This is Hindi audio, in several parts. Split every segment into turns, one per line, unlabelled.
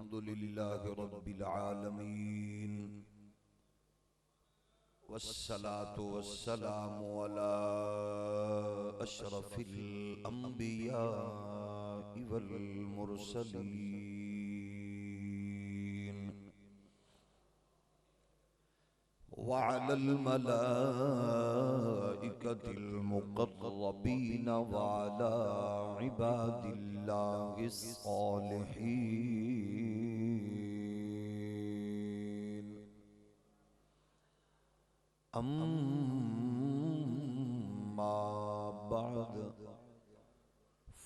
अल्हम्दुलिल्लाहि रब्बिल आलमीन वस्सलातु वस्सलामु अला अशरफिल अंबियाइ वल मुरसलीन व अलल मलाइकतिल मुक़र्रबीन व अला इबादिल्लाहिस सालिहीन अम्मा बअद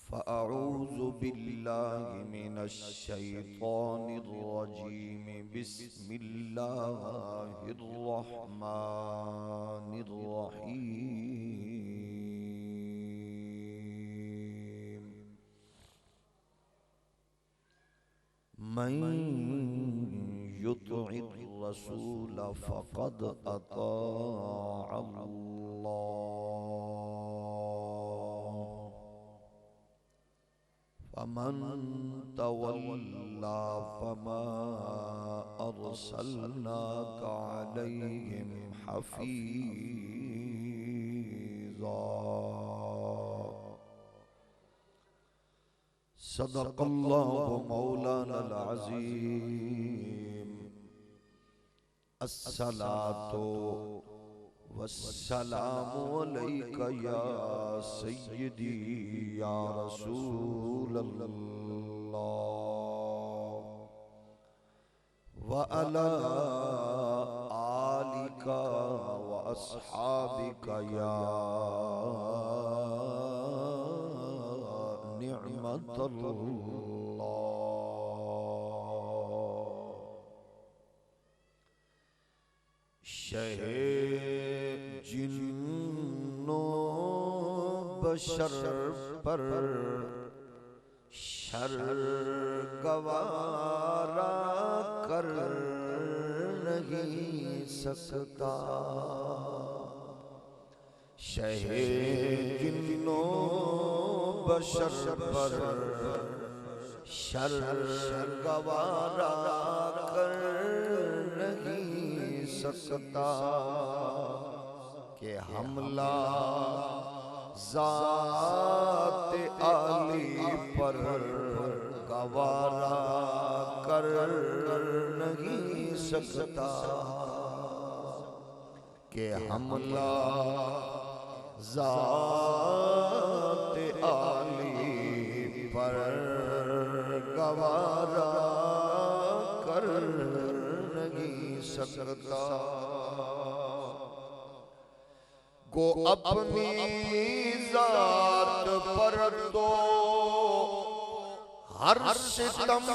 फ़अऊज़ु बिल्लाहि मिनश शैतानिर रजीम बिस्मिल्लाहिर रहमानिर रहीम मन युतिइर रसूल फ़क़द अताअ अल्लाह फमन तवल्ला फमा अरसलनाका अलैहिम हफीज़ा सदक़ल्लाहु मौलानल अज़ीम अस्सलातु वस्सलामु अलैका या सय्यदी या रसूलल्लाह व अला आलिका व अस्हाबिका या निअमतल्लाह। शहे जिन्नो बशर पर शर गवारा कर नहीं सकता। शहे जिन्नो बशर पर शर गवारा कर नहीं सकता के हमला ज़ात आली पर गवारा कर नहीं सकता के हमला ज़ात आली पर गवारा कर नहीं सकता। को अपनी ज़ात पर तो हर सितम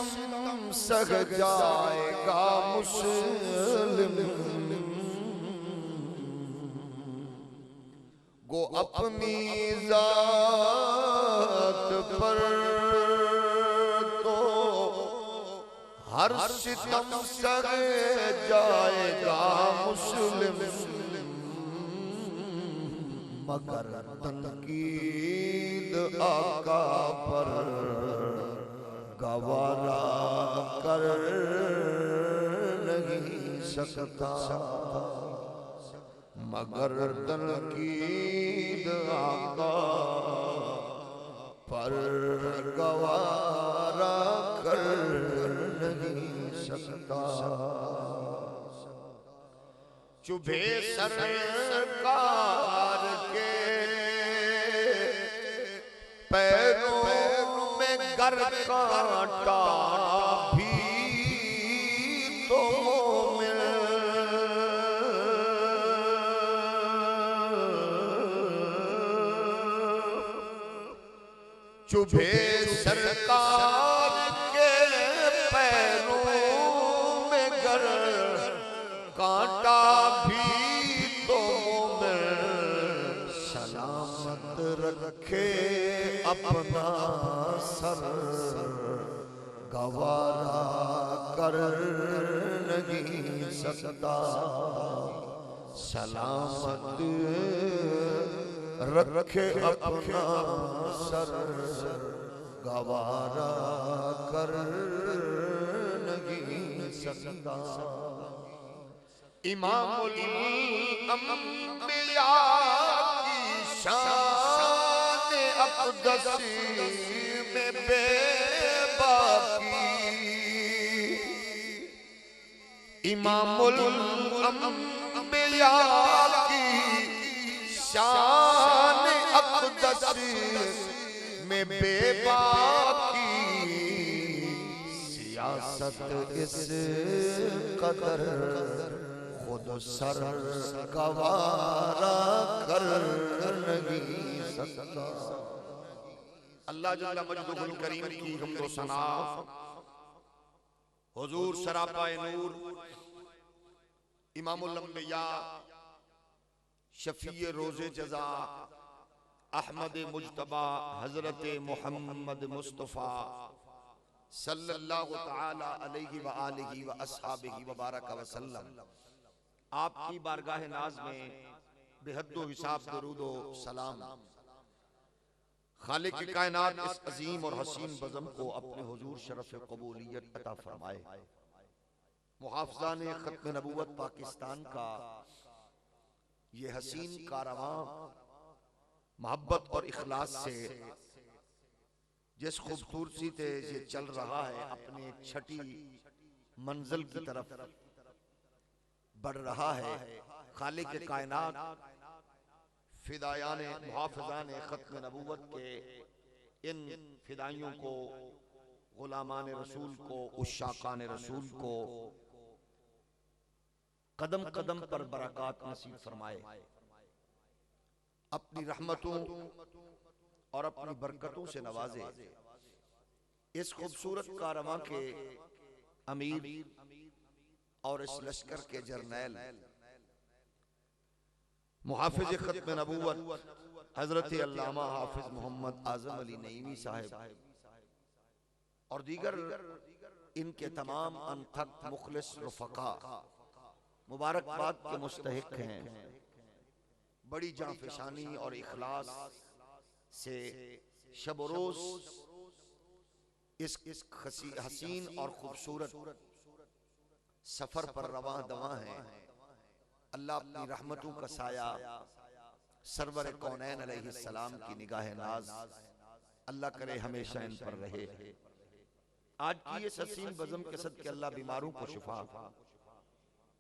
सह जाएगा मुस्लिम। को अपनी ज़ात पर तो हर सितम सह जाएगा मुस्लिम मगर तनकीद आका पर गवारा कर नहीं सकता। मगर तनकीद आका पर गवारा कर नहीं सकता। चुभे सरकार के पैरों में गर कांटा भी तो मोमिन। चुभे सरकार के पैरों में गर कांटा भी तो मोमिन सलामत रखे अपना सर गवारा कर नहीं सकता। सलामत रखे अपना सर गवारा कर सकता।
इमामुल अंबिया की शान अक़दसी में बेबाकी। इमामुल अंबिया की शान अक़दसी में बेबाकी।
सियासत इस कदर खुद सर गवारा कर नहीं सकता।
अल्लाह जल्ला मजदुहुल करीम की हमदो सना हुजूर सरापाए नूर इमामुल अंबिया शफीए रोज़े जज़ा अहमद मुज्तबा हजरत मोहम्मद मुस्तफ़ा सल्लल्लाहु तआला अलैहि व आलिहि व अस्हाबिहि व बारक वसल्लम आपकी बारगाह नाज में बेहद्दो हिसाब दरूदो सलाम। खालिक कायनात इस अजीम और हसीन बज़म को अपने हुजूर शरफ कबूलियत अता फरमाए। मुहाफ़िज़ान ख़त्म नबूवत पाकिस्तान का ये हसीन कारवां मोहब्बत और इखलास से जिस खूबसूरती से ये चल रहा है अपने छठी मंजिल की तरफ बढ़ रहा है। खालिक कायनात फिदायान मुहाफ़िज़ान ख़त्म नबूवत के इन फिदाइयों को, गुलामान रसूल को, उश्शाकान रसूल को कदम कदम पर बरक़ात नसीब फरमाए। अपनी रहमतों और अपनी बरकतों से नवाजे। इस खूबसूरत कारवां के अमीर और इस लश्कर के जर्नैल मुहाफिज ख़त्म नबूवत हजरत अल्लामा हाफिज मोहम्मद आज़म अली नईमी साहब और दीगर इनके तमाम अनथक मुखलिस रुफ़क़ा मुबारकबाद के मुस्तहिक हैं। बड़ी जांफशानी और इखलास से शब रोज़ इस हसीन और खूबसूरत सफर पर रवां दवां हैं। अल्लाह अपनी रहमतों का साया सरवर कौनैन अलैहिस्सलाम की निगाह नाज अल्लाह करे हमेशा इन पर रहे। आज की ये हसीन बज़म के सदके अल्लाह बीमारों को शिफा,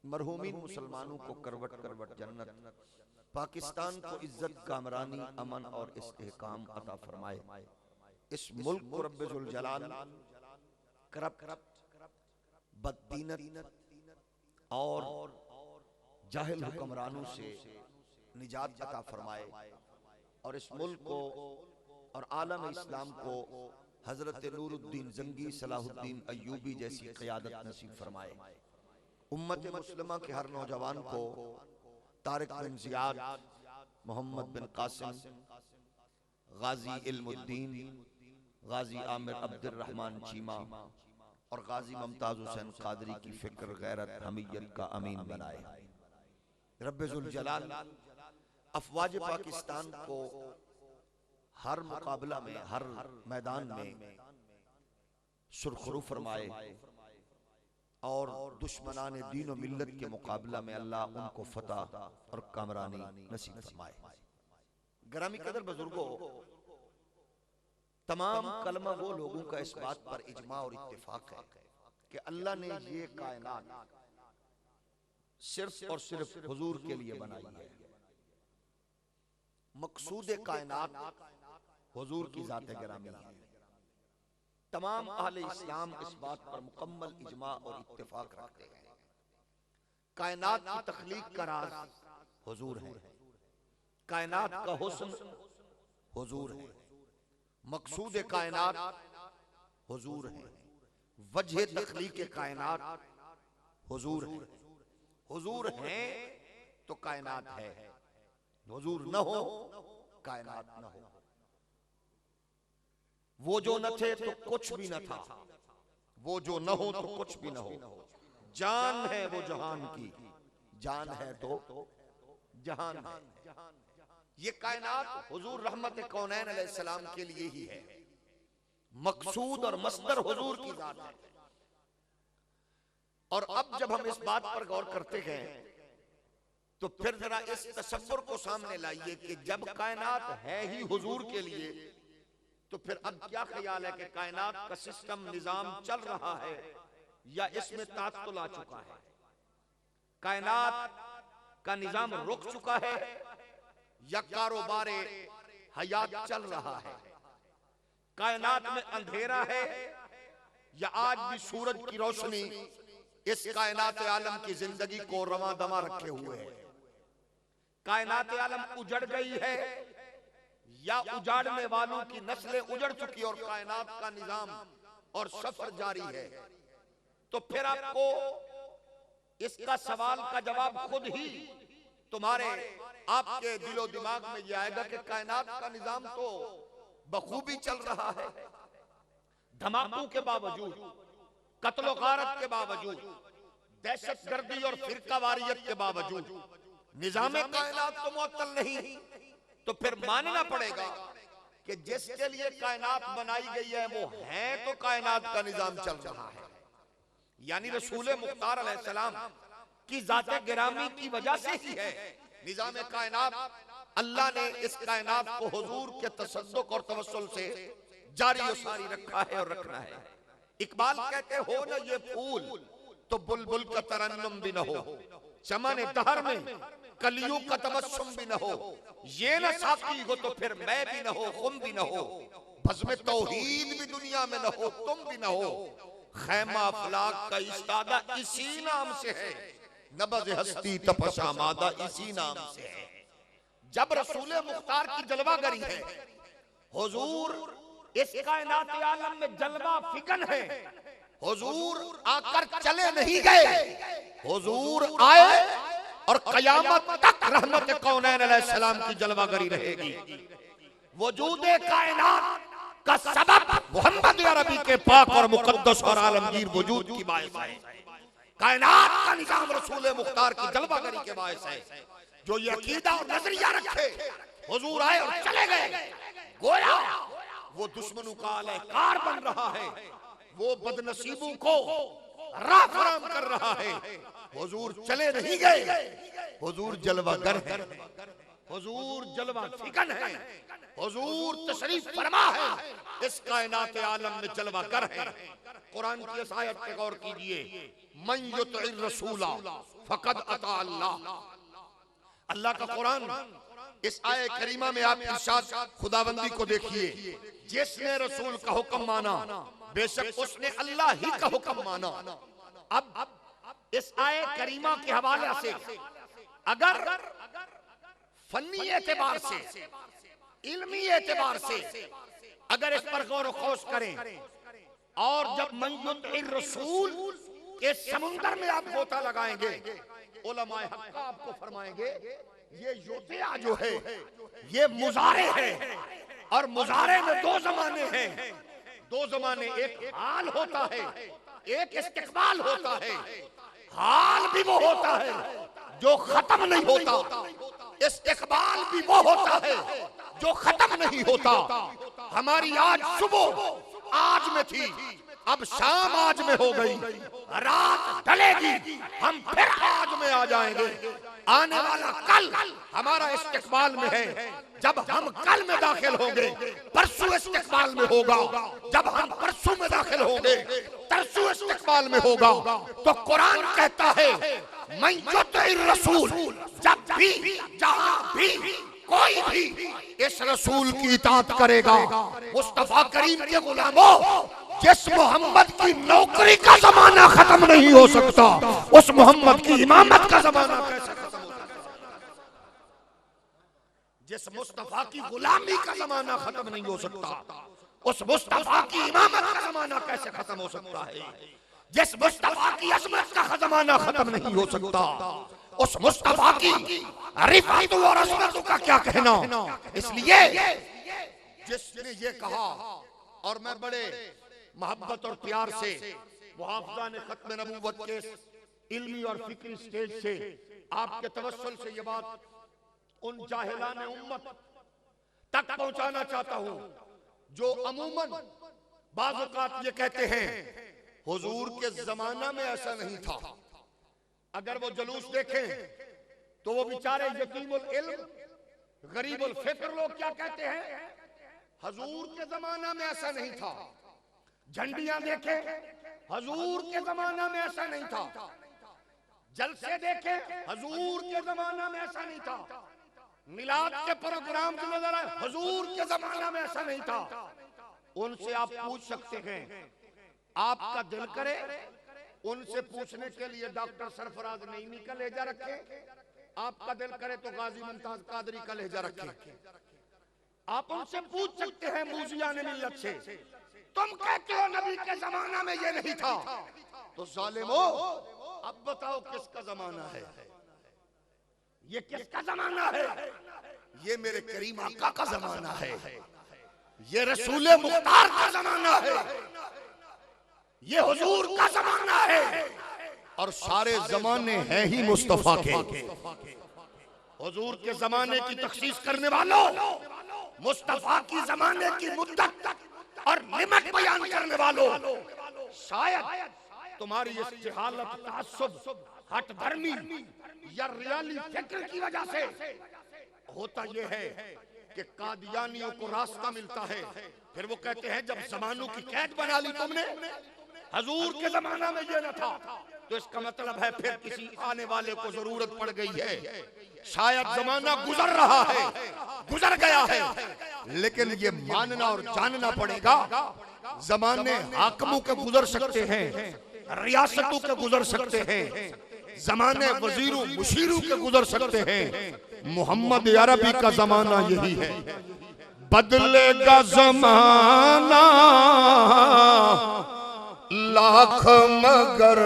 मरहूमीन मुसलमानों को करवट करवट जन्नत, पाकिस्तान को इज्जत, कामरानी, अमन और इस्तेहकाम अता फरमाए। इस मुल्क को रब्बे जुल जलाल करप्ट, बददीनत और जाहिल हुक्मरानों से निजात अता फरमाए और इस मुल्क को और आलम इस्लाम को हजरत नूरुद्दीन जंगी, सलाहुद्दीन अय्यूबी जैसी क़यादत नसीब फरमाए। उम्मत मुस्लिमा के हर नौजवान को तारिक बिन ज़ियाद, मोहम्मद बिन कासिम, गाजी इल्मुद्दीन, गाजी आमिर अब्दुर्रहमान चीमा और गाजी मुमताज हुसैन कादरी की फिक्र, गैरत, हमीयत का अमीन बनाए। रब्बे जुल जलाल अफवाज पाकिस्तान को हर मुकाबला में, हर मैदान में सुरखरू फरमाए और दुश्मनान दीन और मिल्लत के मुकाबला में अल्लाह उनको फतह और कामरानी नसीब फरमाए। ग्रामी कदर बुजुर्गों, तमाम कलमा वो लोगों का इस बात पर इजमा और इत्तिफाक है कि अल्लाह ने ये कायनात सिर्फ और सिर्फ हुजूर के लिए बनाई है। मकसूद कायनात हुजूर की ज़ात गिरामी है। तमाम अहले इस्लाम इस बात पर मुकम्मल इजमा और इत्तिफाक रखते हैं। कायनात की तख्लीक का राज हुजूर है, कायनात का हुस्न हुजूर है, मकसूद कायनात हुजूर है, वजह तख्लीक कायनात हुजूर है। हुजूर हैं तो कायनात है, हुजूर न हो कायनात न हो। वो जो न थे तो कुछ भी न था, वो जो न हो तो कुछ भी न हो। जान है वो जहान की, जान है तो जहान है। ये कायनात हुजूर रहमत कौनैन अलैहिस्सलाम के लिए ही है। मकसूद और मस्दर हुजूर की जात है। और अब जब हम इस बात पर गौर करते हैं तो फिर जरा इस तसव्वुर को सामने लाइए कि जब कायनात है ही हुजूर के लिए, तो फिर अब क्या ख्याल है कि कायनात का सिस्टम निजाम चल रहा है या इसमें तात्तुल आ चुका है? कायनात का निजाम रुक चुका है या कारोबार हयात चल रहा है? कायनात में अंधेरा है या आज भी सूरज की रोशनी इस कायनात आलम की जिंदगी को रवां दमा रखे हुए है? कायनात आलम उजड़ गई है या उजाड़ने वालों की नस्लें उजड़ चुकी और कायनात का निजाम और सफर जारी है? तो फिर आपको इसका सवाल का जवाब खुद ही तुम्हारे आपके दिलो दिमाग में यह आएगा कि कायनात का निजाम तो बखूबी चल रहा है। धमाकों के बावजूद, कत्लो गारत के बावजूद, दहशतगर्दी और फिरकावारियत के बावजूद निजाम कायनात तो मुअत्तल नहीं। तो फिर मानना पड़ेगा कि जिसके लिए कायनात बनाई गई है वो है तो कायनात का निजाम चल रहा है, यानी रसूल मुख्तार अलैहिस्सलाम की जाते गिरामी की वजह से ही है निजाम कायनात। अल्लाह ने इस कायनात को हुजूर के तसद्दुक और तवस्सुल से जारी और सारी रखा है और रखना है। इकबाल कहते हो ना ये फूल तो बुलबुल का तरन्नुम भी न हो, चमन दहर में कलियों का तबस्सुम भी न हो, ये न साकी हो तो फिर मैं भी न हो, खुम भी न हो, बज़्म तौहीद भी दुनिया में न हो, तुम भी न हो, खैमा अफलाक का इस्तादा इसी नाम से है, नबज़ हस्ती तपश आमादा इसी नाम से है। जब रसूल मुख्तार की जलवागरी है, हुजूर इस कायनात आलम में जलवा फिकन है, हुजूर आकर चले नहीं गए, हुजूर आए और कयामत तक रहमत कौनैन अलैहिस्सलाम की जलवागरी रहेगी। वजूदे कायनात का सबब मोहम्मद अरबी के पाक और मुकद्दस और आलमगीर वजूद की बायस है। कायनात का निजाम रसूल मुख्तार की जलवागरी के बायस है। जो ये अकीदा और नजरिया रखे, हुजूर आए और चले गए, गोया वो दुश्मनों का अलहकार बन रहा है, वो बदनसीबों को राह फराम कर रहा है। हुजूर चले नहीं गए, हुजूर जलवागर है, हुजूर जलवा फिकन है, हुजूर तशरीफ फरमा है, इस कायनात आलम में जलवागर है। कुरान की इस आयत पे गौर कीजिए, मन युतिर रसूला फकद अता अल्लाह। अल्लाह का कुरान इस आयत करीमा में आप इरशाद खुदाबंदी को देखिए, जिसने रसूल का हुक्म माना बेशक उसने अल्लाह ही का हुक्म माना। अब इस आयत करीमा के हवाले से अगर फन्नी एतबार से, इल्मी एतबार से अगर इस पर गौर खोज करें और जब मन युतिर रसूल के समुंदर में आप गोता लगाएंगे, उलमाए हक आपको फरमाएंगे ये युतिया जो है ये मुजारे है, और मुजारे में दो जमाने हैं, दो जमाने, एक हाल होता है, एक इस्तिकबाल होता है। हाल भी वो होता है जो खत्म नहीं होता, इस्तिकबाल भी वो होता है जो खत्म नहीं होता। हमारी आज सुबह आज में थी, अब शाम आज में हो गई, रात ढलेगी, हम फिर आज में आ जाएंगे। आने वाला कल हमारा इस्तिकबाल में है, जब हम कल में दाखिल होंगे परसों इस्तिकबाल में होगा, जब हम परसों में दाखिल होंगे तरसों इस्तिकबाल में होगा। तो कुरान कहता है मैं युतिर रसूल, जब भी जहां भी कोई भी इस रसूल की इताअत करेगा, मुस्तफा करीम के गुलामों, जिस मोहम्मद की नौकरी का जमाना खत्म नहीं हो सकता, उस मोहम्मद की इमामत का जमाना कैसे खत्म हो सकता? जिस मुस्तफा की गुलामी का जमाना खत्म नहीं हो सकता, उस मुस्तफा की इमामत का जमाना कैसे खत्म हो सकता है? जिस मुस्तफा की अज़मत का जमाना खत्म नहीं हो सकता, उस मुस्तफा की रिफ़अत और अज़मत का क्या कहना। इसलिए जिसने ये कहा, और मैं बड़े मोहब्बत और प्यार से मुहाफ़िज़ान खत्म नबूवत के इल्मी और फिक्री स्टेज से आपके तवस्सुल से ये बात उन जाहिलान उम्मत तक पहुंचाना चाहता हूं जो अमूमन बाज़ औक़ात ये कहते हैं हुजूर के जमाना में ऐसा नहीं था। अगर वो जुलूस देखें तो वो बेचारे यतीमुल इल्म गरीबुल फिक्र लोग क्या कहते हैं, हुजूर के जमाना में ऐसा नहीं था। झंडियां देखें, हुजूर के जमाना में ऐसा नहीं था। जलसे देखें, हुजूर के जमाना में ऐसा नहीं था। मिलाद के प्रोग्राम की नजर आए, हुजूर के जमाना में ऐसा नहीं था। उनसे आप पूछ सकते हैं, आपका दिल करे उनसे पूछने के लिए डॉक्टर सरफराज नईमी का लहजा रखे, आपका दिल करे तो गाजी मुमताज कादरी का लहजा रखे। आप उनसे पूछ सकते हैं मूजियाने मिल्लत से, तुम कहते हो नबी के जमाना में ये नहीं था, तो जालिमो अब बताओ किसका जमाना है? ये किसका जमाना है? ये मेरे करीम आका का जमाना है, ये रसूल मुख्तार का जमाना है, ये हुजूर का जमाना है, और सारे जमाने हैं ही मुस्तफा के। हुजूर के जमाने की तखसीस करने वालों, मुस्तफा की जमाने की मुद्दत और लिमिट बयान करने वालों, शायद तुम्हारी इस जहालत, तासुब, हट धर्मी या रियाली फिक्र की वजह से होता यह है कि कादियानियों को रास्ता मिलता है, फिर वो कहते हैं जब जमानों की कैद बना ली तुमने, हुजूर के जमाना में ये न था, तो इसका मतलब है फिर किसी आने वाले को जरूरत पड़ गई है। शायद जमाना गुजर रहा है, गुजर गया है, लेकिन ये मानना और जानना पड़ेगा जमाने हाकिमों के गुजर सकते हैं, रियासतों के गुजर सकते हैं, जमाने वजीरों मुशीरों के गुजर सकते हैं। मोहम्मद अरबी का जमाना यही है। बदलेगा जमाना लाख मगर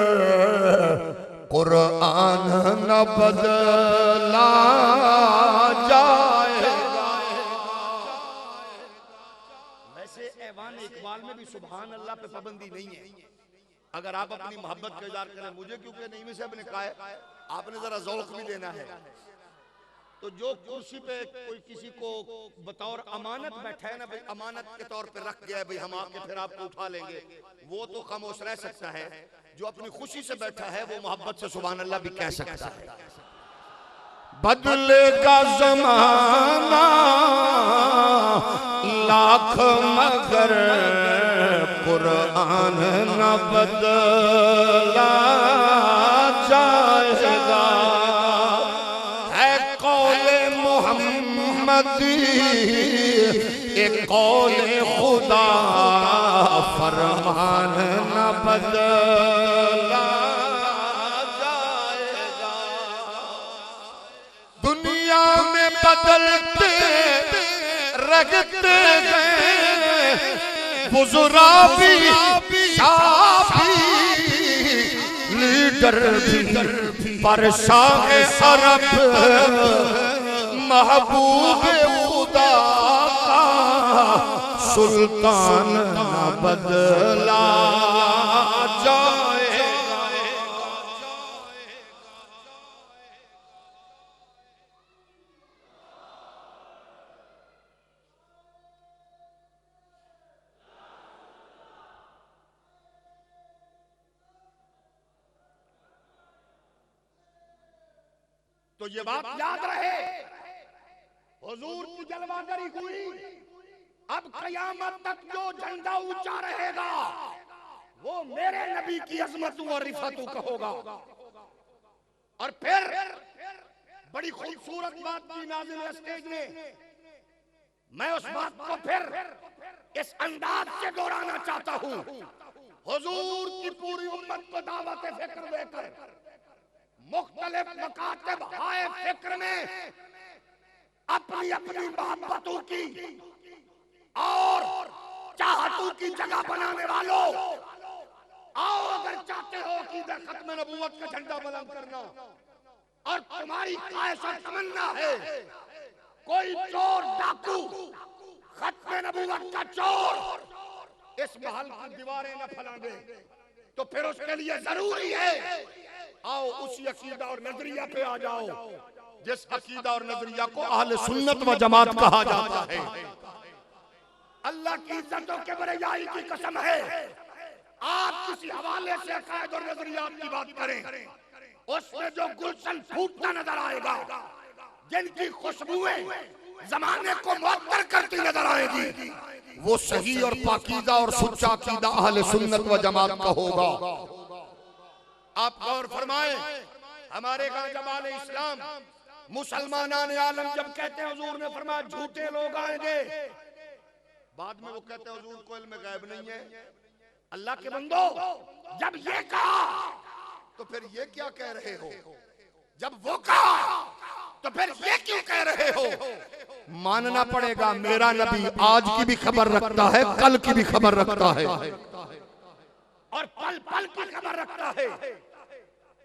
कुरान न बदला जाएगा। वैसे ऐवान इकबाल में भी सुभान अल्लाह पे पाबंदी नहीं है। अगर आप अपनी मोहब्बत का इज़हार करें, मुझे क्योंकि नहीं में साहब ने कहा है, आपने जरा ज़ौक़ भी देना है। तो जो कुर्सी पे कोई किसी को बतौर अमानत बैठा है ना भाई, अमानत के तौर पे रख गया है भाई, हम आके फिर आपको उठा लेंगे, वो तो खामोश रह सकता है। जो अपनी खुशी से बैठा है वो मोहब्बत से सुभान अल्लाह भी कह सकता है। बदलेगा ज़माना लाख मगर कुरान न बदला जाएगा। है कौले मोहम्मदी एक कौले खुदा, फरमान न बदला जाएगा। दुनिया में बदलते रखते गए बुजुरा भी, शाह भी, लीडर भी, पर शाह अरब महबूब खुदा का सुल्तान न बदला जाएगा। तो ये बात याद रहे, हुजूर की जलवागरी हुई, अब कयामत तक जो झंडा ऊंचा रहेगा वो मेरे नबी की अजमतों और रिफतों का होगा। और फिर बड़ी खूबसूरत बात की नाज़िल स्टेज ने, मैं उस बात को फिर इस अंदाज से दोहराना चाहता हूं। हुजूर की पूरी उम्मत को दावत फिक्र देकर मुख्तलिफ मकातिब हाय फिक्र में अपनी अपनी मोहब्बतों की और चाहतों की जगह बनाने वालों, आओ अगर चाहते हो कि खत्म नबूवत का झंडा बुलंद करना और तुम्हारी ख्वाहिश और तमन्ना है कोई चोर डाकू खत्म नबूवत का चोर इस महल की दीवारें न फैला दे, तो फिर उसके लिए जरूरी है आओ उसी अकीदा और नजरिया पे आ जाओ जिस अकीदा और नजरिया को अहले सुन्नत व जमात कहा जाता है। अल्लाह की इज्जतों के बड़ाई की कसम है,
आप किसी हवाले से अकायद और नजरियात की बात करें, उसमें जो गुलशन फूटता नजर आएगा, जिनकी खुशबुएं जमाने को मुअत्तर करती नजर आएगी, वो सही और पाकीज़ा और सच्चा अकीदा अहले सुन्नत व जमात का होगा। आप गौर फरमाएं, हमारे यहाँ जमाने इस्लाम मुसलमानान आलम जब कहते हैं, हुजूर ने फरमाया झूठे लोग आएंगे, बाद में वो कहते हैं हुजूर को इल्म गैब नहीं है। अल्लाह के बंदो, जब ये कहा तो फिर ये क्या कह रहे हो? जब वो कहा तो फिर ये क्यों कह रहे हो? मानना पड़ेगा मेरा नबी आज की भी खबर रखता है, कल की भी खबर रखता है और पल पल की खबर रखता है।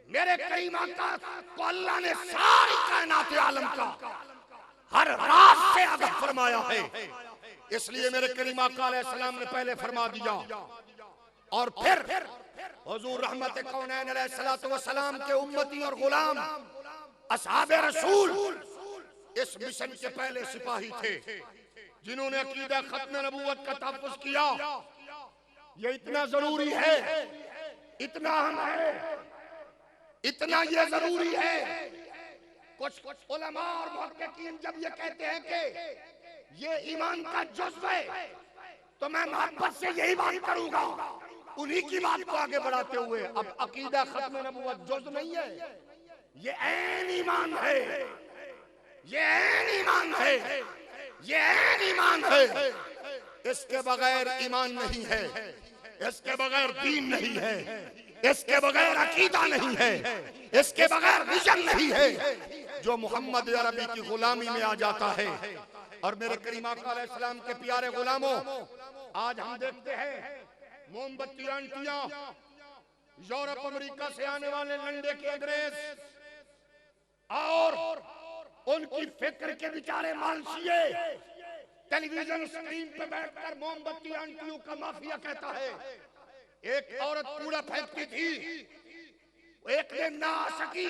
मेरे करीम आका को अल्लाह ने सारी कायनात आलम का हर रात से आगाह फरमाया है, इसलिए मेरे करीम आका अलैहिस्सलाम ने पहले फरमा दिया और फिर हुजूर रहमत कौनैन अलैहिस्सलातु वस्सलाम के उम्मती और गुलाम असहाबे रसूल इस मिशन के पहले सिपाही थे, जिन्होंने अकीदा खत्म नबूवत का तहफ्फुज़ किया। ये इतना जरूरी है, इतना अहम है, इतना ये जरूरी है। कुछ उलमा और मुहक्किकीन जब ये कहते हैं कि ये ईमान का जुज़्व है, तो मैं मोहब्बत से यही बात करूंगा, उन्हीं की बात को आगे बढ़ाते हुए। अब अकीदा खत्म नबूवत जुज़्व नहीं है, ये ऐन ईमान है, ये ऐन ईमान है, ये ऐन ईमान है। इसके बगैर ईमान नहीं है, इसके बगैर दीन नहीं है, इसके बगैर अकीदा नहीं है, इसके बगैर विजन नहीं है। जो मोहम्मद अरबी की गुलामी में आ जाता है। और मेरे करीम आका अलैहिस्सलाम के प्यारे गुलामों, आज हम देखते हैं मोमबत्ती आंटियां, यूरोप अमेरिका से आने वाले लंडे के अंग्रेज और उनकी फिक्र के बेचारे मालसिए टेलीविजन स्क्रीन पे बैठकर मोमबत्ती आंटियों का माफिया कहता है। एक औरत कूड़ा फेंकती थी, एक दिन ना आ सकी,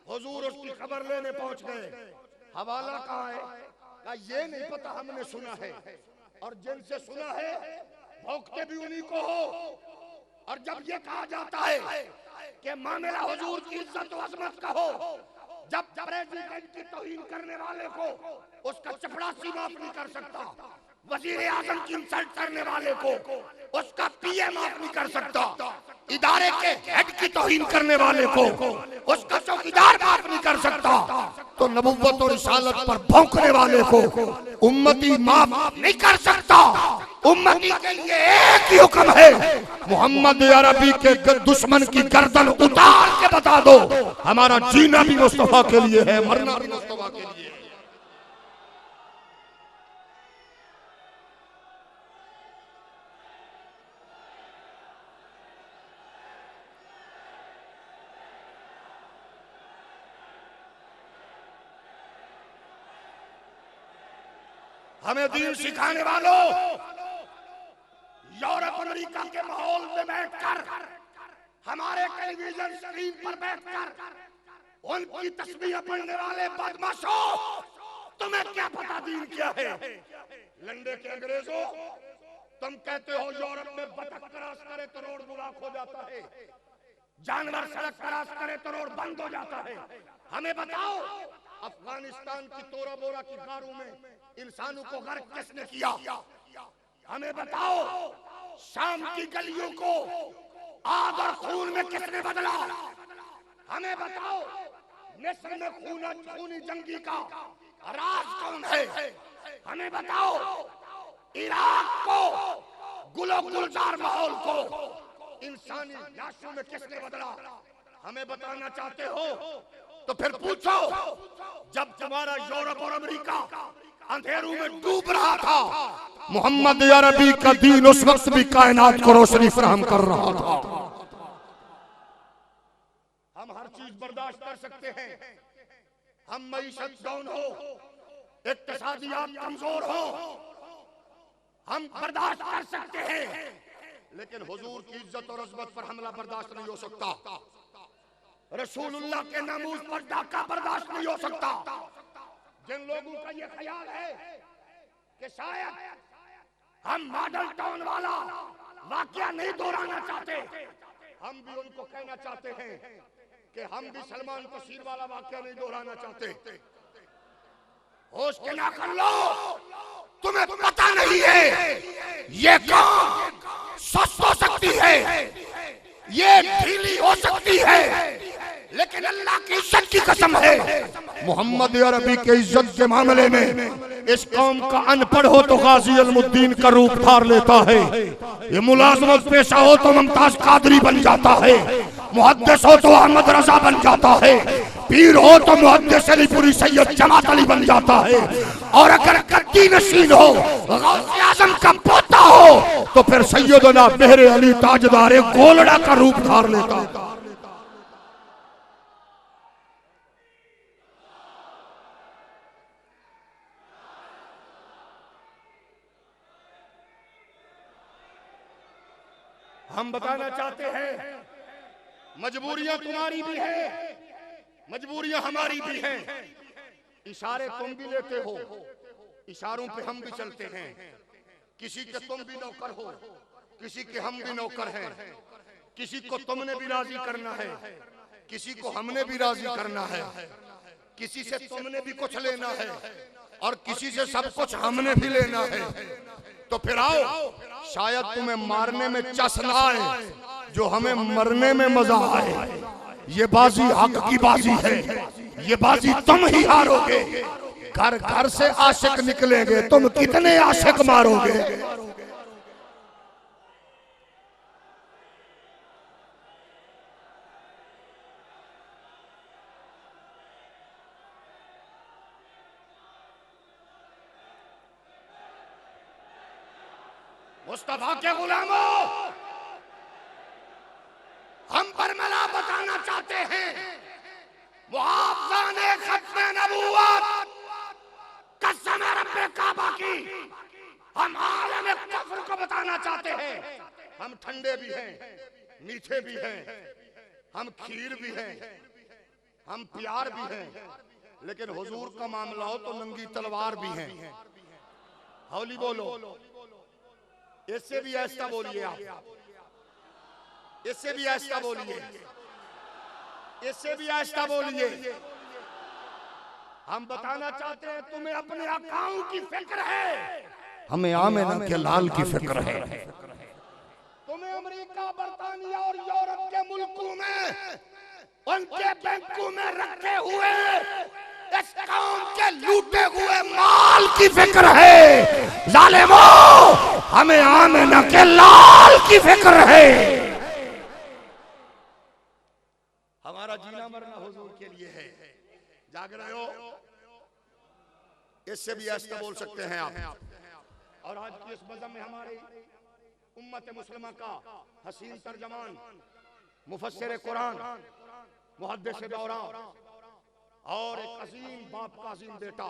हुजूर उसकी खबर लेने पहुंच गए। हवाला कहाँ है? कहा ये नहीं पता, हमने सुना है, और जिनसे सुना है भौंकते भी उन्हीं को हो। और जब ये कहा जाता है कि मामला हुजूर की इज्जत और अजमत का हो, जब प्रेसिडेंट की तौहीन करने वाले को उसका चपरासी माफ नहीं कर सकता, वजीर आजम की इंसल्ट करने वाले को उसका पीए माफ नहीं कर सकता, इदारे के हेड की तौहीन करने वाले को उसका चौकीदार माफ नहीं कर सकता, तो नबुव्वत और रिसालत पर भौंकने वाले को उम्मती माफ नहीं कर सकता। उम्मती के लिए एक ही हुक्म है, मोहम्मद अरबी के दुश्मन की गर्दन उतार के बता दो, हमारा जीना भी मुस्तफा के लिए है, मरना भी मुस्तफा के लिए है। हमें दीन सिखाने वालों, यूरोप अमेरिका के माहौल में बैठकर, हमारे टेलीविजन स्क्रीन पर बैठकर उनकी तस्बीह पढ़ने वाले बदमाशों, तुम्हें क्या पता दीन क्या है? लंडे के अंग्रेजों, तुम कहते हो यूरोप में बतख क्रॉस करे तो रोड ब्लॉक हो जाता है, जानवर सड़क क्रॉस करे तो रोड बंद हो जाता है। हमें बताओ, अफगानिस्तान की तोरा बोरा की गारों में इंसानों को गर्क किसने किया? हमें बताओ, शाम की गलियों को आग और खून में किसने बदला? हमें बताओ, मिस्र में खूनी जंगी का राज कौन है? हमें बताओ, इराक को गुलो गुलजार माहौल को इंसानी लाशों में किसने बदला? हमें बताना चाहते हो तो फिर पूछो, जब तुम्हारा यूरोप और अमेरिका अंधेरों में डूब रहा था, मोहम्मद अरबी का दीन उस वक्त भी कायनात को रोशनी फराहम कर रहा था। हम हर चीज बर्दाश्त कर सकते हैं, हम मईशत डाउन हो, इक्तिसादियात कमजोर हो, हम बर्दाश्त कर सकते हैं, लेकिन हुजूर की इज्जत और अजमत पर हमला बर्दाश्त नहीं हो सकता, रसूलुल्लाह के नामूस पर डाका बर्दाश्त नहीं हो सकता। जिन लोगों का ये ख्याल है कि शायद हम मॉडल टाउन वाला वाकया नहीं दोहराना चाहते। हम भी उनको कहना चाहते हैं कि हम भी सलमान तशीर वाला वाकया नहीं दोहराना चाहते। होश के ना कर लो, तुम्हें पता नहीं है ये कौन सच हो सकती है, ये ढीली हो सकती है, लेकिन अल्लाह की इज्जत की कसम है, मोहम्मद अरबी के इज्जत के मामले में इस कौम का अनपढ़ हो तो गाजी अलमुद्दीन का रूप धार लेता है, ये मुलाजमत पेशा हो तो मुमताज कादरी बन जाता है, मुहद्दिस हो तो अहमद रजा बन जाता है, पीर हो तो मुहद्दिस अलीपुरी सैयद जमात अली बन जाता है, और अगर गद्दी नशीन हो गौसे आजम का पोता हो तो फिर सैयदना मेहरे अली ताजदार गोलड़ा का रूप धार लेता है। हम बताना चाहते हैं मजबूरियां तुम्हारी भी है, मजबूरियां हमारी भी हैं। इशारे तुम भी लेते हो, इशारों पे हम भी चलते हैं। किसी के तुम भी नौकर हो, किसी के हम भी नौकर हैं। किसी को तुमने भी राजी करना है, किसी को हमने भी राजी करना है। किसी से तुमने भी कुछ लेना है और किसी से सब कुछ हमने भी लेना है। तो फिर आओ, शायद तुम्हें मारने में चस ना आए जो हमें मरने में मजा आए। ये बाजी हक की बाजी है, ये बाजी तुम ही हारोगे। घर घर से आशिक निकलेंगे, तुम कितने आशिक मारोगे। मुस्तफा के गुलामों, हम बरमला बताना चाहते हैं, मुहाफ़िज़ाने ख़त्मे नबूवत कसम रब्बे काबा की, हम आलम कुफ्र को बताना चाहते हैं। हम ठंडे भी हैं, मीठे भी हैं, हम खीर भी हैं, हम प्यार भी हैं, लेकिन हुजूर का मामला हो तो नंगी तलवार भी हैं। हौली बोलो, इससे भी ऐसा बोलिए, आप इससे भी ऐसा बोलिए, इससे भी ऐसा बोलिए। हम बताना चाहते हैं तुम्हें अपने आकाओं की फिक्र है, हमें आमिना के लाल की फिक्र है। तुम्हें अमेरिका, बर्तानिया और यूरोप के मुल्कों में उनके बैंकों में रखे हुए इस कौम के लूटे हुए माल की फिक्र है। जालिमो, हमें आमिना के लाल की फिक्र है। हमारा जीना मरना हुजूर के लिए है। जाग रहे हो? इससे भी ऐसा बोल सकते हैं आप। और आज की इस बज़म में हमारी उम्मत मुस्लिमा का हसीन तर्जमान, मुफस्सिर कुरान, मुहद्दिस दौरा और एक अजीम बाप का अजीम बेटा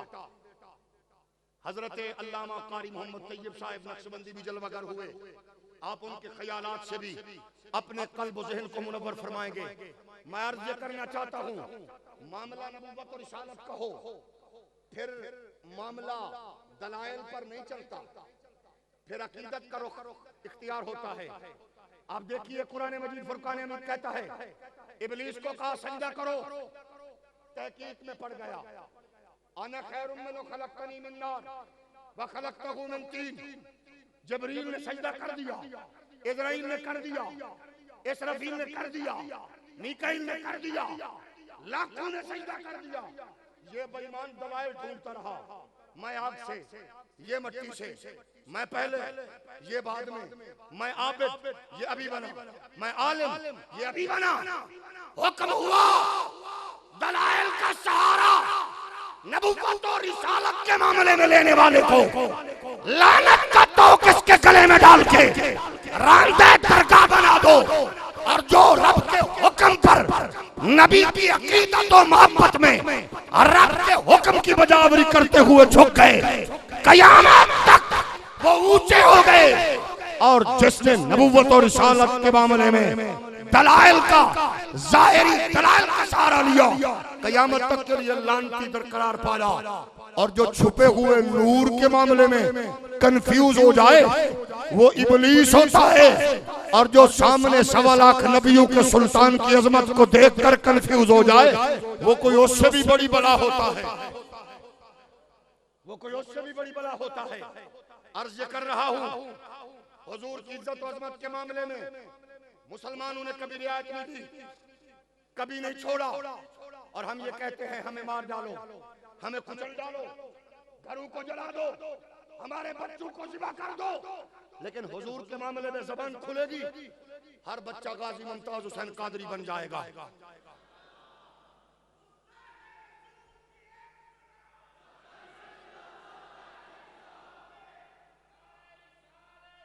हजरत अल्लामा कारी मोहम्मद तैयब साहब नक्शबंदी भी जलवागर हुए। आप उनके ख्यालात से भी अपने कल्ब और ज़हन को मुनव्वर फरमाएंगे। मैं अर्ज़ करना चाहता हूँ, मामला नबूवत और रिसालत का हो, फिर मामला दलाइल पर नहीं चलता, फिर अकीदत का रुख इख्तियार होता है। आप देखिए कुरान मजीद फुरकान हमीद कहता है, इब्लीस को कहा सजदा करो, तहकीक में पड़ गया, अना खैरुम मिन्हु खलक़तनी मिन नार व खलक़तहु मिन तीन। जिब्रील ने सजदा कर दिया, इज़राइल ने कर दिया, इसराफील ने कर दिया, मीकाईल ने कर दिया, लाखों ने सजदा कर दिया। ये बेईमान दलाइल ढूंढता रहा, मैं आग से, ये मट्टी से, मैं पहले, ये बाद में, मैं आबिद, ये अभी बना, मैं आलिम, ये अभी बना। हुक्म हुआ दलाइल का सहारा नबूवत और रिसालत के मामले में लेने वाले को लानत का तोक इसके गले में डाल के रांदे दरगाह बना दो। और जो रब के हुक्म पर, नबी की अकीदत और मोहब्बत में रब के हुक्म की बजावरी करते हुए झुक गए, कयामत तक वो ऊंचे हो गए। और जिसने नबूवत और रिसालत के मामले में दलाइल का, जाहिरी दलाइल का सहारा लिया, कयामत तक के लिए लानती बरकरार पाया। और जो छुपे हुए नूर के मामले में कंफ्यूज हो जाए वो इबलीस होता है, और जो सामने 1.25 लाख नबियों के सुल्तान की अजमत को देखकर कंफ्यूज हो जाए वो कोई उससे भी बड़ी बला होता है, वो कोई उससे भी बड़ी बला होता है। अर्ज कर रहा हूं, हुजूर की इज्जत और अजमत के मामले में मुसलमानों ने कभी रियायत नहीं दी, कभी नहीं छोड़ा। और हम ये कहते हैं हमें मार डालो, हमें कुचल डालो, घरों को जला दो, हमारे बच्चों को ज़िबा कर दो, लेकिन हुजूर के मामले में जबान खुलेगी, हर बच्चा गाजी मुमताज हुसैन कादरी बन जाएगा।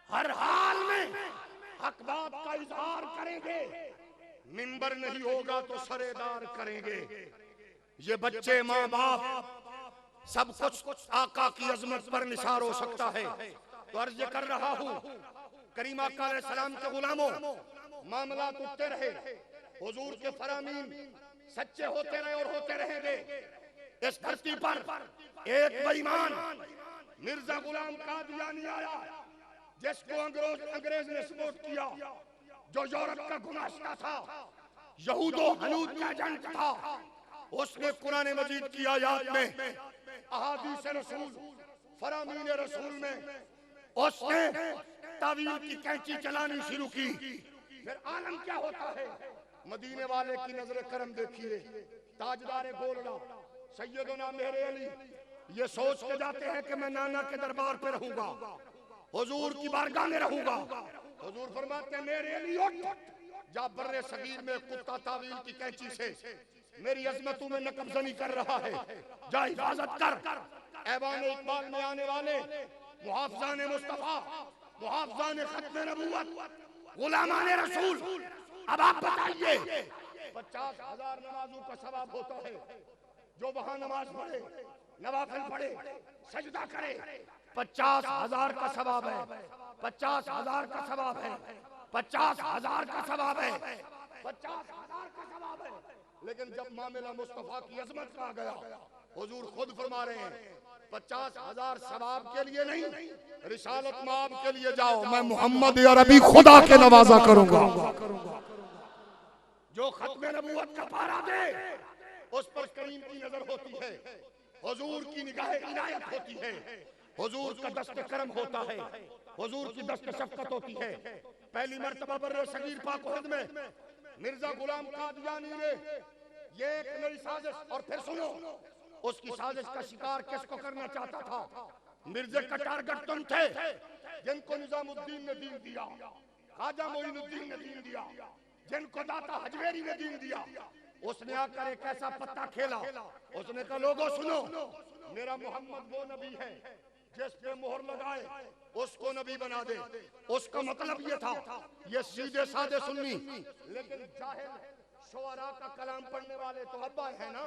हर हाल में हक बात का इजहार करेंगे, मिंबर नहीं होगा तो सरेदार करेंगे। ये बच्चे, माँ बाप, सब कुछ आका की अजमत पर निसार हो सकता है। तो अर्ज कर रहा हूँ, करीम आका अलैहिस्सलाम के गुलामों, मामला उठते रहे, हुजूर के फरामीन सच्चे होते रहे और होते रहेंगे। इस धरती पर एक बेईमान मिर्जा गुलाम कादियानी आया, जिसको अंग्रेज ने सपोर्ट किया, जो यूरोप का गुमाश्ता था, यहूदो हनूद का एजेंट था। उसने कुरान मजीद की आयत में, अहादीस रसूल, फरामीन रसूल में उसने तावील की कैंची चलानी शुरू की। फिर आलम क्या होता है, मदीने वाले की नजर करम देखिए, ताजदार गोलड़ा सैयदना मेरे अली ये सोच के जाते हैं कि मैं नाना के दरबार पे रहूंगा, हुजूर की बारगाह में रहूंगा। हुजूर फरमाते हैं मेरे अली उठ, जा बर्रे सगीर में कुत्ता तावील की कैंची से मेरी अजमतों में नकबजनी कर रहा है, जा हिफाजत कर। ऐवान इकबाल में आने वाले मुहाफ़िज़ान मुस्तफ़ा, मुहाफ़िज़ान खत्म नबूवत, गुलामान रसूल, अब आप बताइए 50,000 नमाजों का सवाब होता है, जो वहां नमाज पढ़े, नवाफिल पढ़े, सजदा करे, 50,000 का सवाब है, 50,000 का सवाब है, 50,000 का सवाब है, 50,000 का सवाब है। लेकिन जब मामला मुस्तफा की अजमत का आ गया, हुजूर खुद फरमा रहे हैं 50,000 सवाब के लिए नहीं, रिसालत माब के लिए जाओ, मैं मोहम्मद अरबी खुदा के नवाजा करूंगा। जो खत्म नबूवत का पारा दे उस पर करीम की नजर होती है, हुजूर की निगाह इनायत होती है, हुजूर का दस्त करम होता है, हुजूर की दस्त शफकत होती है। पहली मर्तबा बर्रे सगीर पाक में मिर्जा गुलाम कादियानी ने ये एक नई साजिश, और फिर सुनो उसकी साजिश का शिकार किसको करना चाहता था। मिर्जे का टारगेट तुम थे, जिनको निजामुद्दीन ने दीन दिया, ख्वाजा मोइनुद्दीन ने दीन दिया, जिनको दाता हजवेरी ने दीन दिया। उसने आकर एक ऐसा पत्ता खेला, उसने कहा लोगों सुनो, मेरा मोहम्मद वो नबी है जिस पे मोहर लगाए उसको नबी बना दे। उसका मतलब ये था, ये सीधे साधे सुन्नी, लेकिन जाहिल शुअरा का कलाम पढ़ने वाले तो अब्बा है ना,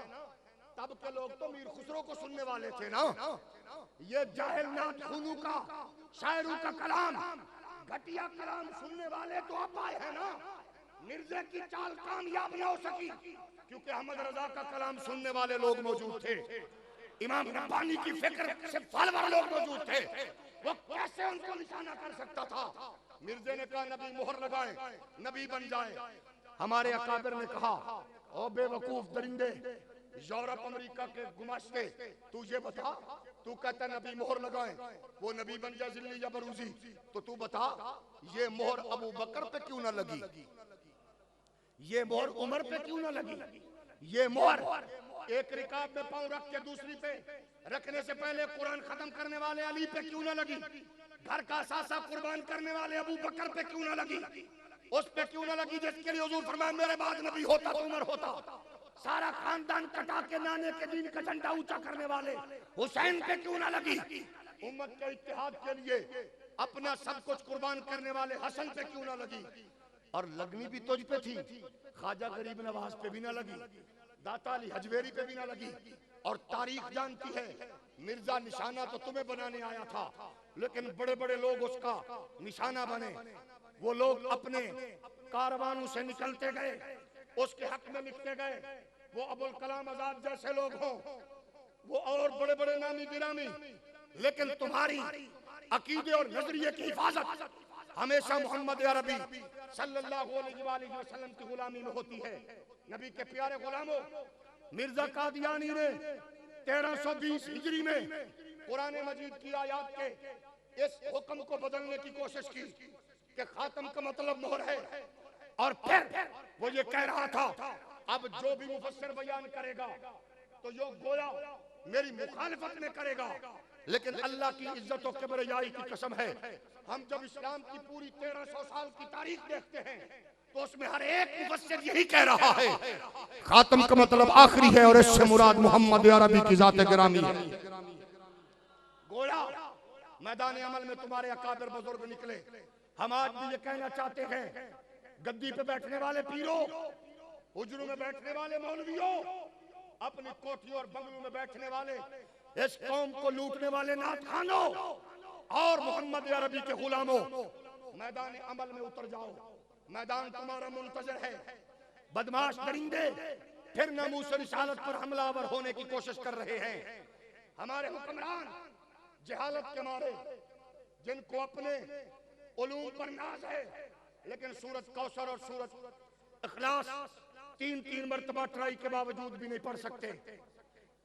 तब के लोग तो मीर खुसरो को सुनने वाले थे ना। ये जाहिल नात खूनू का, शायरों का कलाम, घटिया कलाम सुनने वाले तो अब्बा है ना। मिर्जे की चाल कामयाब न हो सकी क्योंकि अहमद रजा का कलाम सुनने वाले लोग मौजूद थे, इमाम रब्बानी की फिक्र से फलवर लोग मौजूद थे। वो कैसे उनको निशाना कर सकता था। मिर्जे ने कहा नबी मोहर लगाए, नबी बन जाए। हमारे अकाबिर ने कहा ओ बेवकूफ दरिंदे, यूरोप अमेरिका के गुमाश्ते, तू ये बता, तू कहता नबी मोहर लगाए वो नबी बन जाए जिल्ली या बरूजी, तो तू बता ये मोहर अबू बकर पे क्यों ना लगी, ये मोहर उमर पे क्यों ना लगी, ये मोहर एक रिकाब में पांव रख के दूसरी पे रखने से पहले कुरान खत्म करने वाले अली पे क्यों ना लगी, घर का सासा कुर्बान करने वाले अबू बकर पे क्यों ना लगी, उस पे क्यों ना लगी जिसके लिए हुजूर फरमाया मेरे बाद नबी होता तो उमर होता। सारा खानदान कटा के नाने के दीन का झंडा ऊंचा करने वाले हुसैन पे क्यों ना लगी, उम्मत के इत्तेहाद के लिए अपना सब कुछ कुर्बान करने वाले हसन पे क्यों ना लगी। और लगनी भी तुझ पे थी, ख्वाजा गरीब नवाज पे भी ना लगी, दाता अली हजवेरी पे भी ना लगी। और तारीख जानती है मिर्जा निशाना तो तुम्हें बनाने आया था, लेकिन बड़े बड़े लोग उसका निशाना बने। वो लोग अपने कारवानों से निकलते गए, उसके हक में लिखते गए, वो अबुल कलाम आजाद जैसे लोग हों, वो और बड़े बड़े नामी गिरामी, लेकिन तुम्हारी अकीदे और नजरिए की हिफाजत हमेशा मोहम्मद अरबी सल्लल्लाहु अलैहि वसल्लम की गुलामी में होती है। नबी के प्यारे गुलामों, मिर्जा कादियानी ने 1320 हिजरी में कुरान मजीद की आयत के इस हुक्म को बदलने की कोशिश की कि खातम का मतलब मोहर है, और फिर वो ये कह रहा था अब जो भी मुफस्सिर बयान करेगा तो यो गोया मेरी मुखालिफत में करेगा। लेकिन अल्लाह की इज्जत और किबरियाई की कसम है, हम जब इस्लाम की पूरी 1300 साल की तारीख देखते हैं तो उसमें हर एक मुफस्सिर यही कह रहा है खातम का मतलब आखिरी है और इससे मुराद मोहम्मद अरबी की जात गिरामी है। गोया मैदान अमल में तुम्हारे अकाबिर बुजुर्ग निकले। हम आज भी ये कहना चाहते हैं, गद्दी पे बैठने वाले पीरों, हुजरों में बैठने वाले मौलवियों, अपनी कोठियों और बंगलों में बैठने वाले, इस कौम को लूटने वाले नाथ खानों और मोहम्मद अरबी के गुलामों, मैदान अमल में उतर जाओ। मैदान तुम्हारा मुंतजर है। बदमाश दरिंदे फिर नामूस रिसालत पर हमलावर होने की कोशिश कर रहे हैं। हमारे हुक्मरान जहालत के मारे, जिनको अपने उलूम पर नाज है, लेकिन सूरत कौसर और सूरत इखलास 3-3 मरतबा ट्राई के बावजूद भी नहीं पढ़ सकते,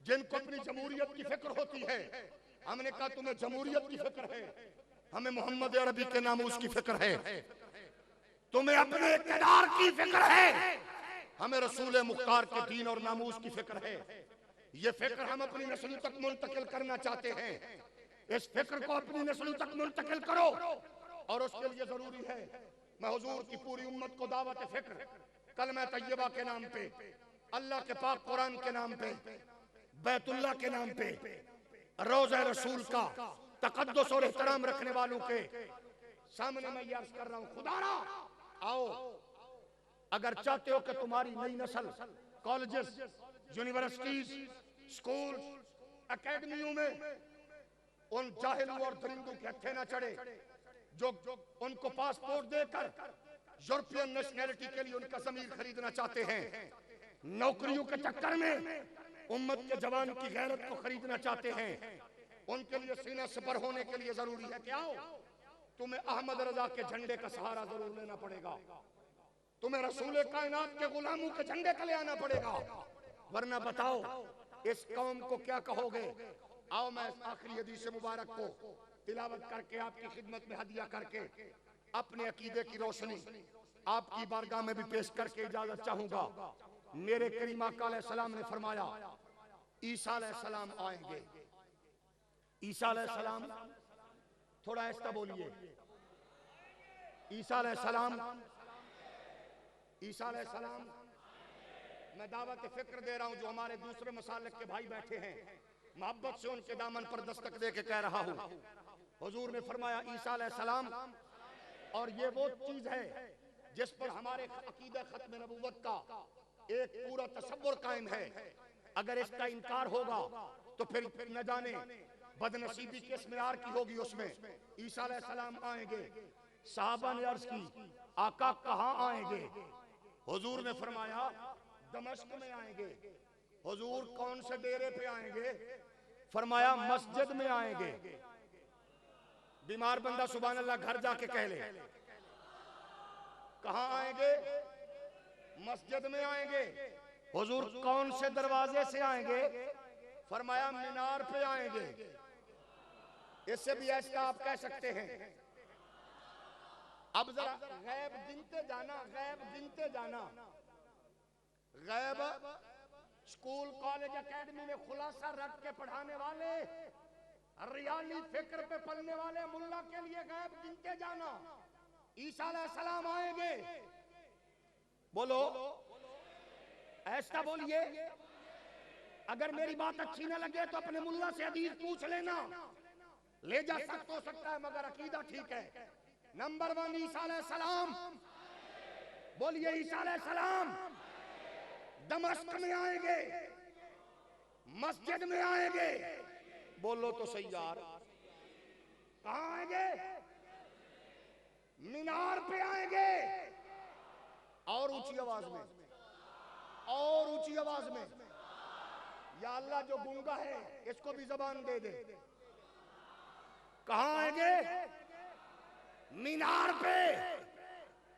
जिनको अपनी जमहूरियत की फिक्र होती है। हमने कहा तुम्हें जमहूरियत की फिक्र है, हमें मोहम्मद अरबी के नामूस की फिक्र है। तुम्हें अपने इक़्तिदार की फिक्र है, हमें रसूल मुख्तार के दीन और नामूस की फिक्र है। ये फिक्र हम अपनी नस्ल तक मुंतकिल करना चाहते हैं। इस फिक्र को अपनी नस्ल तक मुंतकिल करो, और उसके लिए जरूरी है मैं हुजूर की पूरी उम्मत को दावत फिक्र, कलमा तय्यबा के नाम पे, अल्लाह के पाक कुरान के नाम पे, बैतुल्लाह के नाम पे, रोज़ा रसूल का तक़द्दुस और एहतराम रखने वालों के सामने मैं ये अर्ज कर रहा हूँ, खुदारा आओ, अगर चाहते हो कि तुम्हारी नई नस्ल कॉलेजेस, यूनिवर्सिटीज, स्कूल, एकेडमियों में उन जाहिलों और दरिंदों के हत्थे न चढ़े जो उनको पासपोर्ट देकर यूरोपियन नेशनैलिटी के लिए उनका जमीर खरीदना चाहते हैं, नौकरियों के चक्कर में उम्मत के जवान की गैरत को खरीदना चाहते हैं, उनके लिए सीना सपर होने के लिए जरूरी है क्या हो, तुम्हें अहमद रजा के झंडे का सहारा जरूर लेना पड़ेगा, तुम्हें रसूल कायनात के गुलामों के झंडे का ले आना पड़ेगा, वरना बताओ इस कौम को क्या कहोगे। आओ मैं आखिरी हदीस मुबारक को तिलावत करके आपकी खिदमत में हदिया करके अपने अकीदे की रोशनी आपकी बारगाह में भी पेश करके इजाजत चाहूंगा। मेरे करीम आका अलैहिस्सलाम ने फरमाया ईसा अलैहिस्सलाम आएंगे। ईसा अलैहिस्सलाम, थोड़ा ऐसा बोलिए, ईसा अलैहिस्सलाम, ईसा अलैहिस्सलाम। मैं दावत फिक्र दे रहा हूं, जो हमारे दूसरे मसालिक के भाई बैठे हैं, मोहब्बत से उनके दामन पर दस्तक दे के कह रहा हूं। हुजूर ने फरमाया ईसा अलैहिस्सलाम, और ये वो चीज है जिस पर हमारे अकीदा खत्म नबूवत का एक पूरा तसव्वुर कायम है। अगर इसका इनकार होगा तो फिर न जाने बदनसीबी किस मियार की होगी। उसमें ईसा अलैहिस्सलाम आएंगे। सहाबा ने अर्ज की आका कहां आएंगे? हुजूर ने फरमाया दमिश्क में आएंगे। हुजूर कौन से डेरे पे आएंगे? फरमाया मस्जिद में आएंगे। बीमार बंदा सुभान अल्लाह घर जाके कह ले। कहां आएंगे? मस्जिद में आएंगे। हुजूर कौन से दरवाजे से आएंगे? फरमाया मीनार पे आएंगे। इससे भी ऐसा आप कह सकते हैं। अब जरा गैब गिनते जाना, गैब गिनते जाना। गैब स्कूल, कॉलेज, एकेडमी में खुलासा रख के पढ़ाने वाले, रियाली फिक्र पे पढ़ने वाले मुल्ला के लिए गैब गिनते जाना। ईसा अलैहिस्सलाम आएंगे। बोलो, ऐसा बोलिए। अगर मेरी बात अच्छी न लगे तो अपने मुल्ला से हदीस पूछ लेना, ले जा सख्त हो सकता है मगर अकीदा ठीक है। नंबर 1 ईसा अलैहिस्सलाम। बोलिए ईसा अलैहिस्सलाम दमिश्क में आएंगे, मस्जिद में आएंगे। बोलो तो सही यार। कहां आएंगे? मीनार पे आएंगे। और ऊंची आवाज में, और ऊंची आवाज में। या अल्लाह जो गूंगा है इसको भी जबान दे दे। कहां आएंगे? मीनार पे।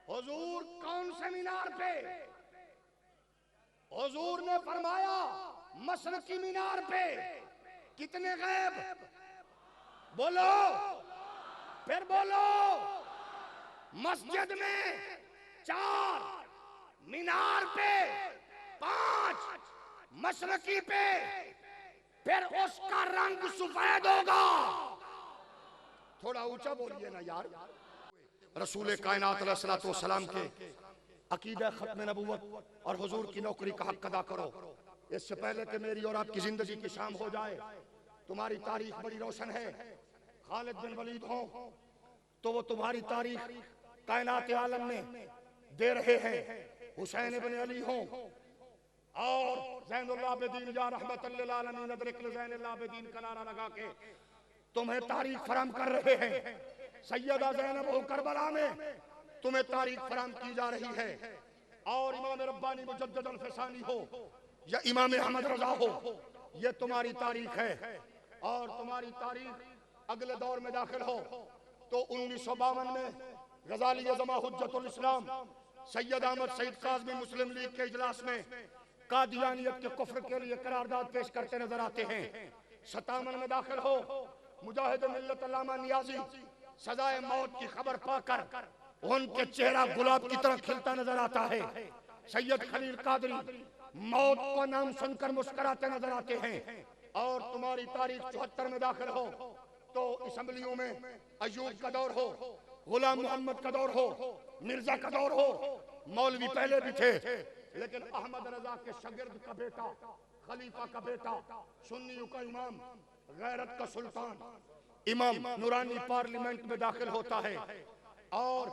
हुजूर कौन से मीनार पे? हुजूर ने फरमाया मशरकी मीनार पे। कितने गैब? बोलो, फिर बोलो। मस्जिद में 4, मीनार पे 5, मशरकी पे फिर उसका रंग सफेद होगा। थोड़ा ऊंचा बोलिए ना यार। रसूल कायनात अलैहिस्सलातु वस्सलाम के अकीदा खत्म नबूवत और हुजूर की नौकरी का हक अदा करो। इससे पहले कि मेरी और आपकी जिंदगी की शाम हो जाए, तुम्हारी तारीख बड़ी रोशन है। खालिद बिन वलीद हो तो वो तुम्हारी तारीख कायनात आलम में दे रहे हैं। हुसैन इब्न अली हो और ज़ैनुल आबिदीन या रहमतुल लिल आलमीन अदरिक ज़ैनुल आबिदीन का नारा लगा के तुम्हें तारीख फराम कर रहे हैं। सैयदा ज़ैनब हो करबला में तुम्हें तारीख फराम की जा रही है। और इमाम रब्बानी मुजद्दिद अल-फिसानी हो या इमाम अहमद रज़ा हो, ये तुम्हारी तारीख है। और तुम्हारी तारीख अगले दौर में दाखिल हो तो 1952 में गजाली जमा हुज्जतुल इस्लाम सैयद अहमद सईद काज़मी मुस्लिम लीग के इजलास में कादियानियत के कुफ्र के लिए करारदाद पेश करते नजर आते हैं। 57 में दाखिल हो मुजाहिद मिल्लत अल्लामा नियाज़ी सजाए मौत की खबर पाकर उनके चेहरा गुलाब की तरह खिलता नजर आता है। सैयद खलील कादरी मौत का नाम सुनकर मुस्कुराते नजर आते हैं। और तुम्हारी तारीख 74 में दाखिल हो तो असेंबलियों में अयूब का दौर हो, गुलाम मोहम्मद का दौर हो, मिर्जा का दौर हो। मौलवी पहले भी थे लेकिन अहमद रजा के शागिर्द का बेटा, खलीफा का बेटा, सुन्नियों का इमाम, गैरत का सुल्तान इमाम नूरानी पार्लियामेंट में दाखिल होता है। और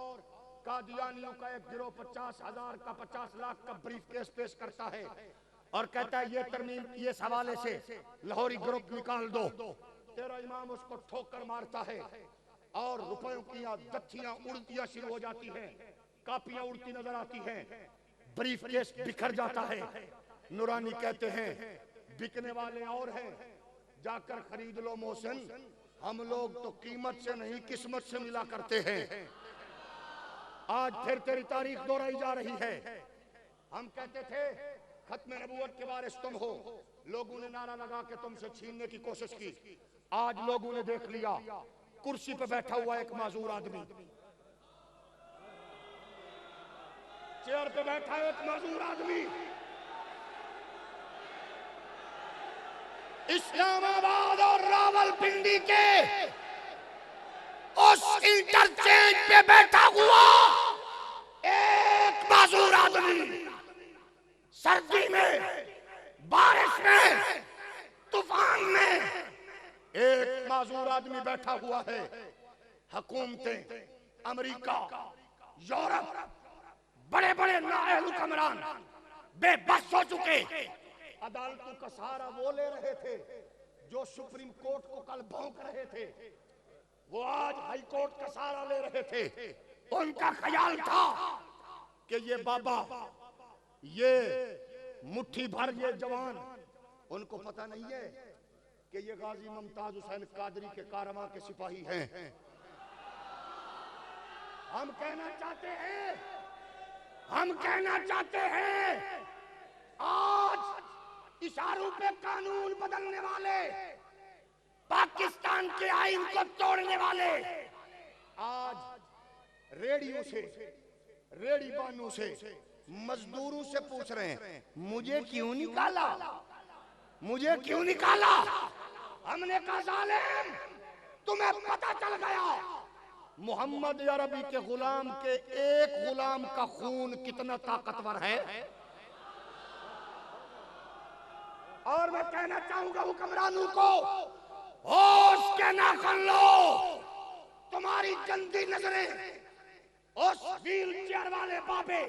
कादियानियों का एक गिरोह 50,000 का 50 लाख का ब्रीफ केस पेश करता है और कहता है ये तरमीम ये हवाले से लाहौरी ग्रुप निकाल दो। तेरा इमाम उसको ठोकर मारता है और रुपयों की दत्थियां उड़तियां शुरू हो जाती हैं, कापियां उड़ती नजर आती हैं, ब्रीफ केस बिखर जाता है। नूरानी कहते हैं बिकने वाले और हैं, जाकर खरीद लो मोहसिन, हम लोग तो कीमत से नहीं किस्मत से मिला करते हैं। आज फिर तेरी तारीख दोहराई जा रही है। हम कहते थे खत्म नबूवत के वारिस तुम हो, लोगों ने नारा लगा के तुमसे छीनने की कोशिश की। आज लोगों ने देख लिया कुर्सी पे बैठा हुआ एक माजूर आदमी, चेयर पे बैठा एक माजूर आदमी इस्लामाबाद और रावलपिंडी के उस इंटरचेंज पे बैठा हुआ एक माजूर आदमी सर्दी में, बारिश में, तूफान में एक माजूर आदमी बैठा हुआ है। हुकूमतें अमेरिका, यूरोप, बड़े बड़े नाअहल हुक्मरान बेबस हो चुके। अदालतों का सहारा वो ले रहे थे जो सुप्रीम कोर्ट को कल भौंक रहे थे, वो आज हाई कोर्ट का सहारा ले रहे थे। उनका ख्याल था कि ये बाबा, ये मुट्ठी भर ये जवान, उनको पता नहीं है कि ये गाजी मुमताज हुसैन कादरी के कारवां के सिपाही हैं। हम कहना चाहते हैं आज इशारों पे कानून बदलने वाले, पाकिस्तान के आईन को तोड़ने वाले आज रेडियो से, रेडी बानों से, मजदूरों से पूछ रहे हैं मुझे क्यों निकाला, मुझे क्यों निकाला। हमने कहा जालिम तुम्हें पता चल गया मोहम्मद अरबी के गुलाम के एक गुलाम का खून कितना ताकतवर है। और मैं कहना चाहूंगा हुक्मरानों को, होश के नाखन लो, तुम्हारी गंदी नजरें उस व्हील चेयर वाले बाबे,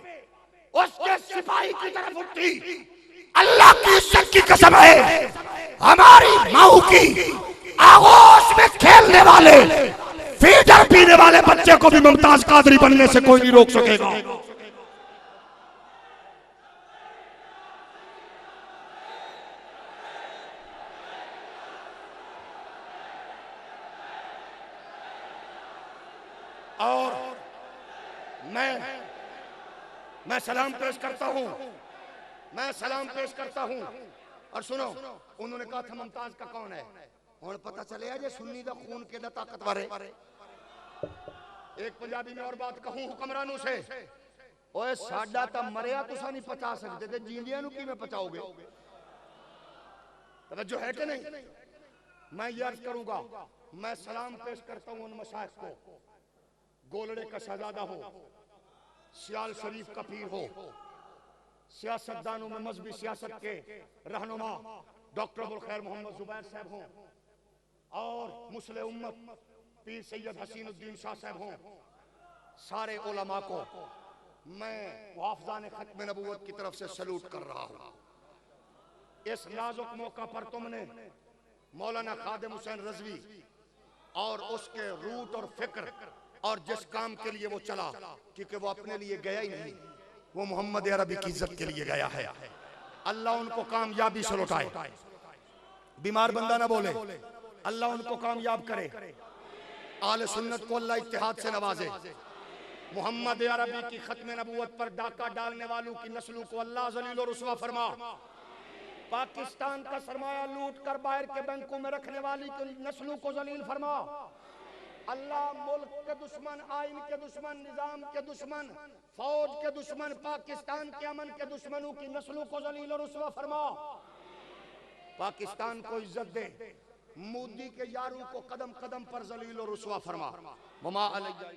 उसके सिपाही की तरफ उठी। अल्लाह की इज्जत की कसम है, हमारी माऊ की आगोश में खेलने वाले, फीडर पीने वाले बच्चे को भी मुमताज कादरी बनने से कोई नहीं रोक सकेगा। और मैं सलाम पेश करता हूं, मैं सलाम पेश करता हूं। और सुनो, उन्होंने कहा था मुमताज का कौन है, हुण पता चलिया जे सुन्नी दा खून केड़ा ताकतवर है। एक पंजाबी में और बात कहूं हुक्मरानों से, ओए साडा ता मरिया तुसा नहीं पचा सकते ते जींदियां नु किवें पचाओगे? तवज्जो है कि नहीं? मैं ये अर्ज करूंगा, मैं सलाम पेश करता हूं उन मशाइख को, गोलड़े का शहजादा हो, सियाल शरीफ का पीर हो, सियासतदानों में मजहबी सियासत के रहनुमा डॉक्टर अबुल खैर मोहम्मद जुबैर साहब हों, और मुस्लिम उम्मत पीर सैयद हसीनुद्दीन शाह साहब हों, सारे उलमा को मैं वाफजान खत्म नबूवत की तरफ से सलूट कर रहा हूं। इस नाजुक मौका पर तुमने मौलाना खादिम हुसैन रजवी और उसके रूट और फिक्र और जिस काम के लिए वो चला, क्योंकि वो अपने लिए गया ही नहीं, वो मोहम्मद अरबी की इज्जत के लिए गया है। अल्लाह उनको कामयाबी से लौटाए। बीमार बंदा ना बोले, अल्लाह उनको कामयाब करे। आले सुन्नत को अल्लाह इत्तिहाद से नवाजे। मोहम्मद अरबी की खत्म नबूवत पर डाका डालने वालों की नस्लों को अल्लाह जलील और रुसवा फरमा। पाकिस्तान का सरमाया लूट कर बाहर के बैंकों में रखने वाली नस्लों को जलील फरमा। अल्लाह मुल्क के दुश्मन, आइन के दुश्मन, निजाम के दुश्मन, फौज के दुश्मन, पाकिस्तान के अमन के दुश्मनों की नस्लों को जलील और रुसवा फरमा। पाकिस्तान को इज्जत दे, मोदी के यारों को कदम कदम पर जलील और रुसवा फरमा। वमा अलैया